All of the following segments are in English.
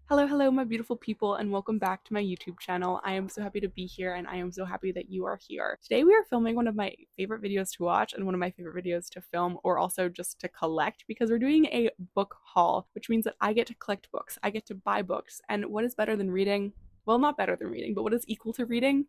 Hello, my beautiful people, and welcome back to my YouTube channel. I am so happy to be here, and I am so happy that you are here. Today, we are filming one of my favorite videos to watch and one of my favorite videos to film, or also just to collect, because we're doing a book haul, which means that I get to collect books, I get to buy books, and what is better than reading? Well, not better than reading, but what is equal to reading?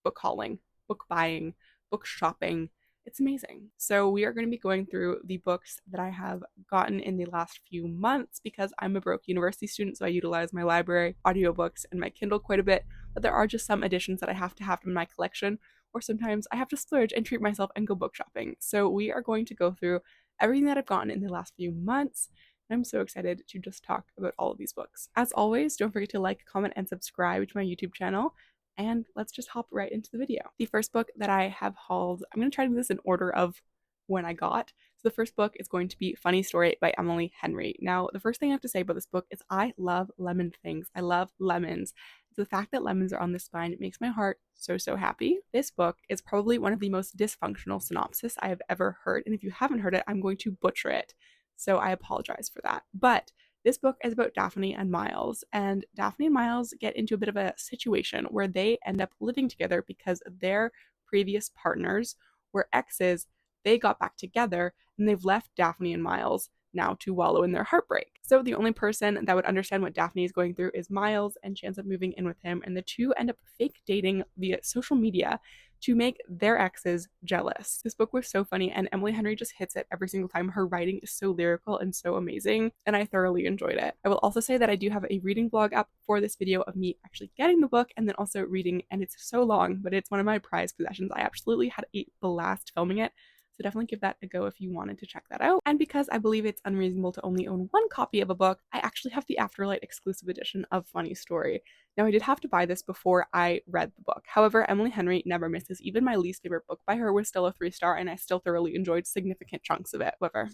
Book hauling, book buying, book shopping. It's amazing. So we are going to be going through the books that I have gotten in the last few months because I'm a broke university student, so I utilize my library, audiobooks, and my Kindle quite a bit, but there are just some editions that I have to have in my collection, or sometimes I have to splurge and treat myself and go book shopping. So we are going to go through everything that I've gotten in the last few months. I'm so excited to just talk about all of these books. As always, don't forget to like, comment, and subscribe to my YouTube channel. And let's just hop right into the video. The first book that I have hauled, I'm going to try to do this in order of when I got. So the first book is going to be Funny Story by Emily Henry. Now, the first thing I have to say about this book is I love lemon things. I love lemons. So the fact that lemons are on this spine, it makes my heart so happy. This book is probably one of the most dysfunctional synopsis I have ever heard. And if you haven't heard it, I'm going to butcher it. So I apologize for that. But this book is about Daphne and Miles, and Daphne and Miles get into a bit of a situation where they end up living together because their previous partners were exes. They got back together, and they've left Daphne and Miles now to wallow in their heartbreak. So the only person that would understand what Daphne is going through is Miles, and she ends up moving in with him, and the two end up fake dating via social media to make their exes jealous. This book was so funny, and Emily Henry just hits it every single time. Her writing is so lyrical and so amazing, and I thoroughly enjoyed it. I will also say that I do have a reading vlog up for this video of me actually getting the book and then also reading, and it's so long, but it's one of my prized possessions. I absolutely had a blast filming it. So definitely give that a go if you wanted to check that out. And because I believe it's unreasonable to only own one copy of a book, I actually have the Afterlight exclusive edition of Funny Story. Now, I did have to buy this before I read the book. However, Emily Henry never misses. Even my least favorite book by her was still a 3-star, and I still thoroughly enjoyed significant chunks of it. However,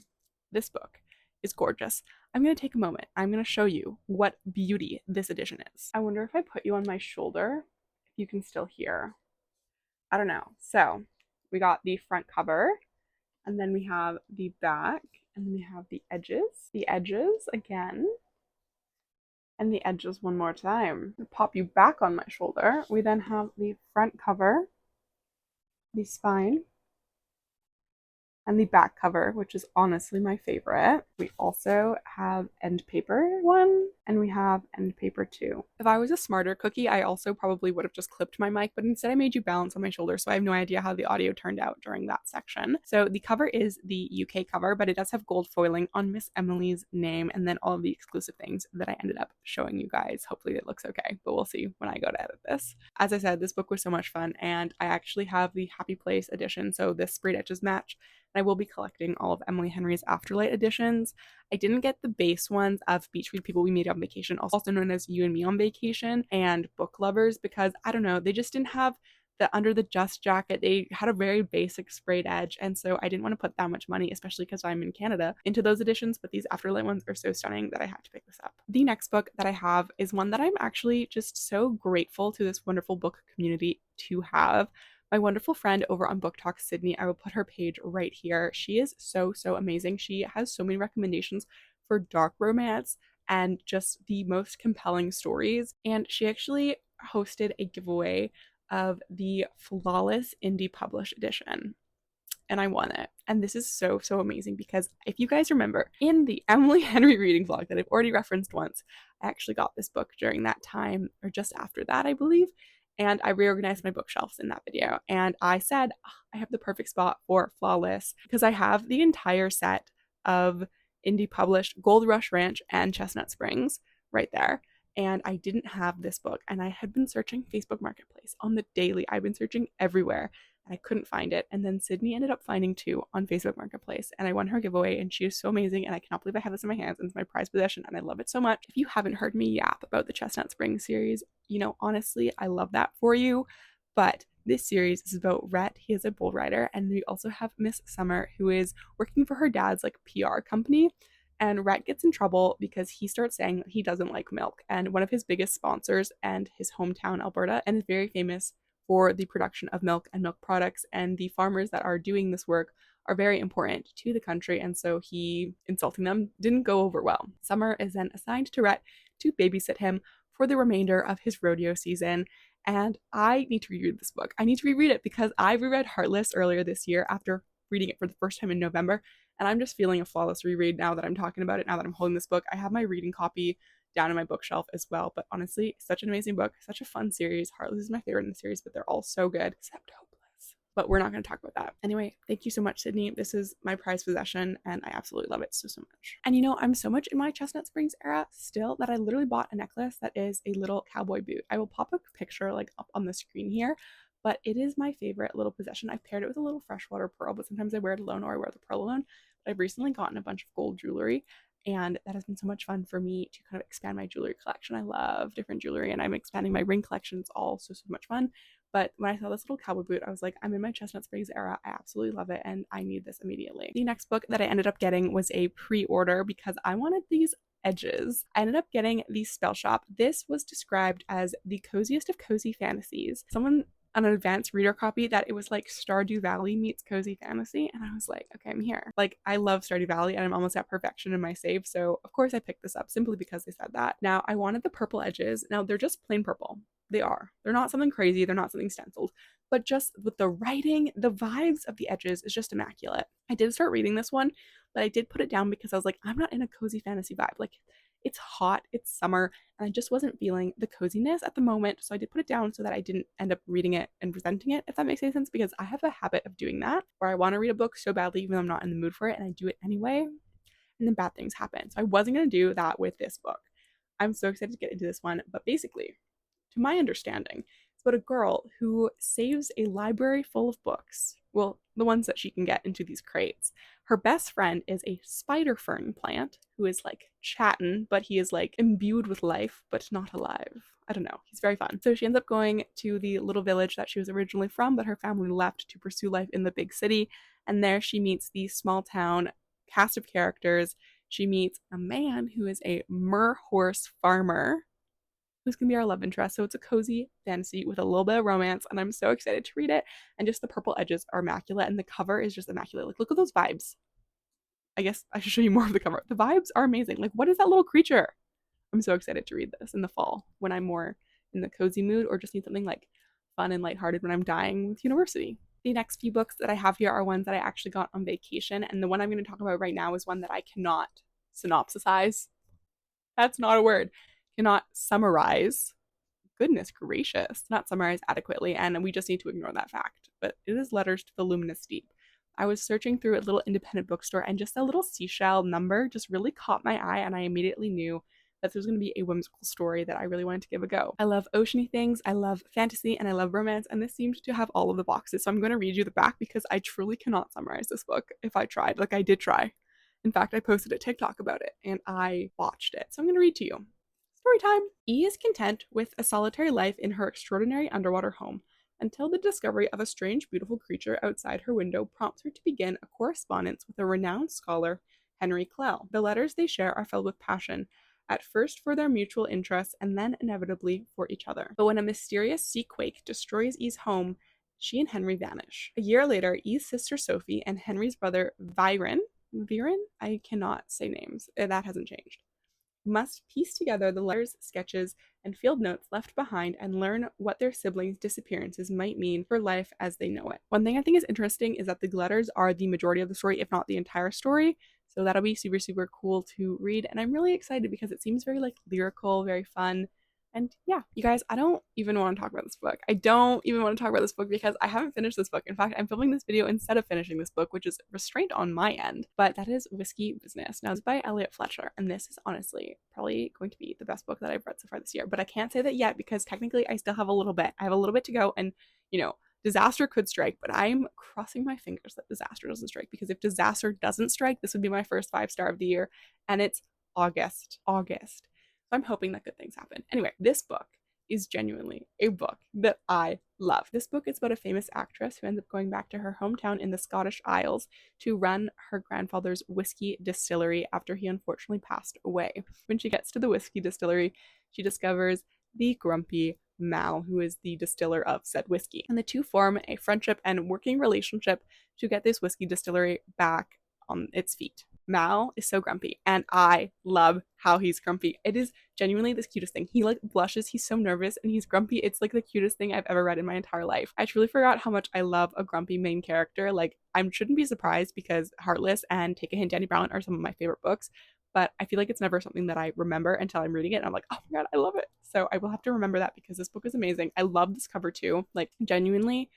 this book is gorgeous. I'm going to take a moment. I'm going to show you what beauty this edition is. I wonder if I put you on my shoulder, if you can still hear. I don't know. So, we got the front cover, and then we have the back, and then we have the edges again, and the edges one more time. I'll pop you back on my shoulder. We then have the front cover, the spine, and the back cover, which is honestly my favorite. We also have end paper 1, and we have end paper 2. If I was a smarter cookie, I also probably would have just clipped my mic, but instead I made you balance on my shoulder, so I have no idea how the audio turned out during that section. So the cover is the UK cover, but it does have gold foiling on Miss Emily's name, and then all of the exclusive things that I ended up showing you guys. Hopefully it looks okay, but we'll see when I go to edit this. As I said, this book was so much fun, and I actually have the Happy Place edition, so this sprayed edges match. I will be collecting all of Emily Henry's Afterlight editions. I didn't get the base ones of Beach Read People We Meet on Vacation, also known as You and Me on Vacation, and Book Lovers, because I don't know, they just didn't have the under the just jacket. They had a very basic sprayed edge, and so I didn't want to put that much money, especially because I'm in Canada, into those editions, but these Afterlight ones are so stunning that I had to pick this up. The next book that I have is one that I'm actually just so grateful to this wonderful book community to have. My wonderful friend over on Book Talk Sydney, I will put her page right here. She is so amazing. She has so many recommendations for dark romance and just the most compelling stories. And she actually hosted a giveaway of the Flawless Indie Published edition, and I won it. And this is so amazing because if you guys remember, in the Emily Henry reading vlog that I've already referenced once, I actually got this book during that time, or just after that, I believe. And I reorganized my bookshelves in that video. And I said, oh, I have the perfect spot for Flawless because I have the entire set of indie published Gold Rush Ranch and Chestnut Springs right there. And I didn't have this book. And I had been searching Facebook Marketplace on the daily. I've been searching everywhere, and I couldn't find it. And then Sydney ended up finding 2 on Facebook Marketplace, and I won her giveaway, and she is so amazing, and I cannot believe I have this in my hands, and it's my prized possession, and I love it so much. If you haven't heard me yap about the Chestnut Springs series, you know, honestly, I love that for you, but this series is about Rhett. He is a bull rider, and we also have Miss Summer, who is working for her dad's like PR company, and Rhett gets in trouble because he starts saying that he doesn't like milk, and one of his biggest sponsors and his hometown Alberta, and is very famous for the production of milk and milk products, and the farmers that are doing this work are very important to the country, and so he insulting them didn't go over well. Summer is then assigned to Rhett to babysit him for the remainder of his rodeo season. And I need to reread this book. I need to reread it because I reread Heartless earlier this year after reading it for the first time in November. And I'm just feeling a flawless reread now that I'm talking about it, now that I'm holding this book. I have my reading copy down in my bookshelf as well. But honestly, such an amazing book, such a fun series. Heartless is my favorite in the series, but they're all so good, except Hopeless. But we're not going to talk about that. Anyway, thank you so much, Sydney. This is my prized possession, and I absolutely love it so much. And you know, I'm so much in my Chestnut Springs era still that I literally bought a necklace that is a little cowboy boot. I will pop a picture like up on the screen here, but it is my favorite little possession. I've paired it with a little freshwater pearl, but sometimes I wear it alone or I wear the pearl alone. But I've recently gotten a bunch of gold jewelry, and that has been so much fun for me to kind of expand my jewelry collection. I love different jewelry, and I'm expanding my ring collection. It's all so much fun. But when I saw this little cowboy boot, I was like, I'm in my Chestnut Springs era. I absolutely love it, and I need this immediately. The next book that I ended up getting was a pre-order because I wanted these edges. I ended up getting the Spell Shop. This was described as the coziest of cozy fantasies. Someone on an advanced reader copy that it was like Stardew Valley meets cozy fantasy, and I was like, okay, I'm here. Like, I love Stardew Valley and I'm almost at perfection in my save, so of course I picked this up simply because they said that. Now, I wanted the purple edges. Now, they're just plain purple. They are. They're not something crazy, they're not something stenciled, but just with the writing, the vibes of the edges is just immaculate. I did start reading this one, but I did put it down because I was like, I'm not in a cozy fantasy vibe. Like, it's hot, it's summer, and I just wasn't feeling the coziness at the moment, so I did put it down so that I didn't end up reading it and resenting it, if that makes any sense, because I have a habit of doing that, where I want to read a book so badly even though I'm not in the mood for it, and I do it anyway, and then bad things happen. So I wasn't going to do that with this book. I'm so excited to get into this one, but basically, to my understanding, it's about a girl who saves a library full of books. Well, the ones that she can get into these crates. Her best friend is a spider fern plant who is like chatting, but he is like imbued with life, but not alive. I don't know. He's very fun. So she ends up going to the little village that she was originally from, but her family left to pursue life in the big city. And there she meets the small town cast of characters. She meets a man who is a mer horse farmer who's gonna be our love interest. So it's a cozy fantasy with a little bit of romance, and I'm so excited to read it. And just the purple edges are immaculate, and the cover is just immaculate. Like, look at those vibes. I guess I should show you more of the cover. The vibes are amazing. Like, what is that little creature? I'm so excited to read this in the fall when I'm more in the cozy mood or just need something like fun and lighthearted when I'm dying with university. The next few books that I have here are ones that I actually got on vacation, and the one I'm going to talk about right now is one that I cannot synopsisize. That's not a word. Cannot summarize. Goodness gracious, not summarize adequately, and we just need to ignore that fact. But it is Letters to the Luminous Deep. I was searching through a little independent bookstore, and just a little seashell number just really caught my eye, and I immediately knew that there's going to be a whimsical story that I really wanted to give a go. I love oceany things, I love fantasy, and I love romance, and this seemed to have all of the boxes. So I'm going to read you the back because I truly cannot summarize this book if I tried. Like, I did try. In fact, I posted a TikTok about it, and I watched it. So I'm going to read to you. Story time! E is content with a solitary life in her extraordinary underwater home until the discovery of a strange, beautiful creature outside her window prompts her to begin a correspondence with a renowned scholar, Henry Clell. The letters they share are filled with passion, at first for their mutual interests and then inevitably for each other. But when a mysterious sea quake destroys E's home, she and Henry vanish. A year later, E's sister Sophie and Henry's brother Viren, I cannot say names, that hasn't changed, must piece together the letters, sketches, and field notes left behind and learn what their siblings' disappearances might mean for life as they know it. One thing I think is interesting is that the letters are the majority of the story, if not the entire story. So that'll be super cool to read. And I'm really excited because it seems very like lyrical, very fun. And yeah, you guys, I don't even want to talk about this book. I don't even want to talk about this book because I haven't finished this book. In fact, I'm filming this video instead of finishing this book, which is restraint on my end. But that is Whiskey Business. Now, it's by Elliot Fletcher, and this is honestly probably going to be the best book that I've read so far this year. But I can't say that yet because technically I still have a little bit. I have a little bit to go, and you know, disaster could strike, but I'm crossing my fingers that disaster doesn't strike, because if disaster doesn't strike, this would be my first 5-star of the year, and it's August. So I'm hoping that good things happen. Anyway, this book is genuinely a book that I love. This book is about a famous actress who ends up going back to her hometown in the Scottish Isles to run her grandfather's whiskey distillery after he unfortunately passed away. When she gets to the whiskey distillery, she discovers the grumpy Mal, who is the distiller of said whiskey. And the two form a friendship and working relationship to get this whiskey distillery back on its feet. Mal is so grumpy, and I love how he's grumpy. It is genuinely the cutest thing. He like blushes, he's so nervous, and he's grumpy. It's like the cutest thing I've ever read in my entire life. I truly forgot how much I love a grumpy main character. Like, I shouldn't be surprised because Heartless and Take a Hint, Danny Brown are some of my favorite books, but I feel like it's never something that I remember until I'm reading it and I'm like, oh my god, I love it. So I will have to remember that because this book is amazing. I love this cover too. Like, genuinely,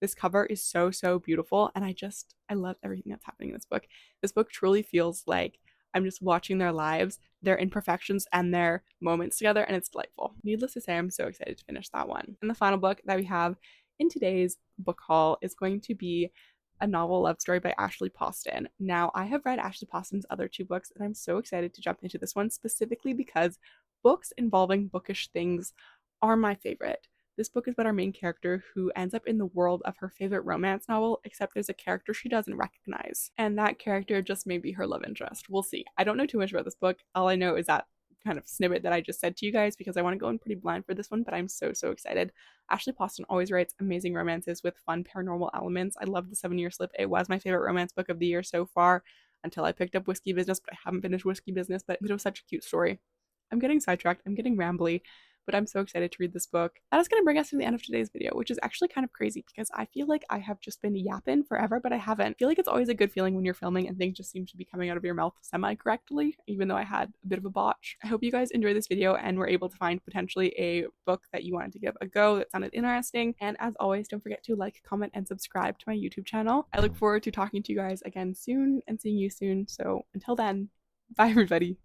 this cover is so beautiful, and I love everything that's happening in this book. This book truly feels like I'm just watching their lives, their imperfections, and their moments together, and it's delightful. Needless to say, I'm so excited to finish that one. And the final book that we have in today's book haul is going to be a novel love story by Ashley Poston. Now, I have read Ashley Poston's other two books, and I'm so excited to jump into this one specifically because books involving bookish things are my favorite. This book is about our main character who ends up in the world of her favorite romance novel, except there's a character she doesn't recognize. And that character just may be her love interest. We'll see. I don't know too much about this book. All I know is that kind of snippet that I just said to you guys because I want to go in pretty blind for this one, but I'm so excited. Ashley Poston always writes amazing romances with fun paranormal elements. I love The 7-Year Slip. It was my favorite romance book of the year so far until I picked up Whiskey Business, but I haven't finished Whiskey Business, but it was such a cute story. I'm getting sidetracked. I'm getting rambly, but I'm so excited to read this book. That is going to bring us to the end of today's video, which is actually kind of crazy because I feel like I have just been yapping forever, but I haven't. I feel like it's always a good feeling when you're filming and things just seem to be coming out of your mouth semi-correctly, even though I had a bit of a botch. I hope you guys enjoyed this video and were able to find potentially a book that you wanted to give a go that sounded interesting. And as always, don't forget to like, comment, and subscribe to my YouTube channel. I look forward to talking to you guys again soon and seeing you soon. So until then, bye everybody.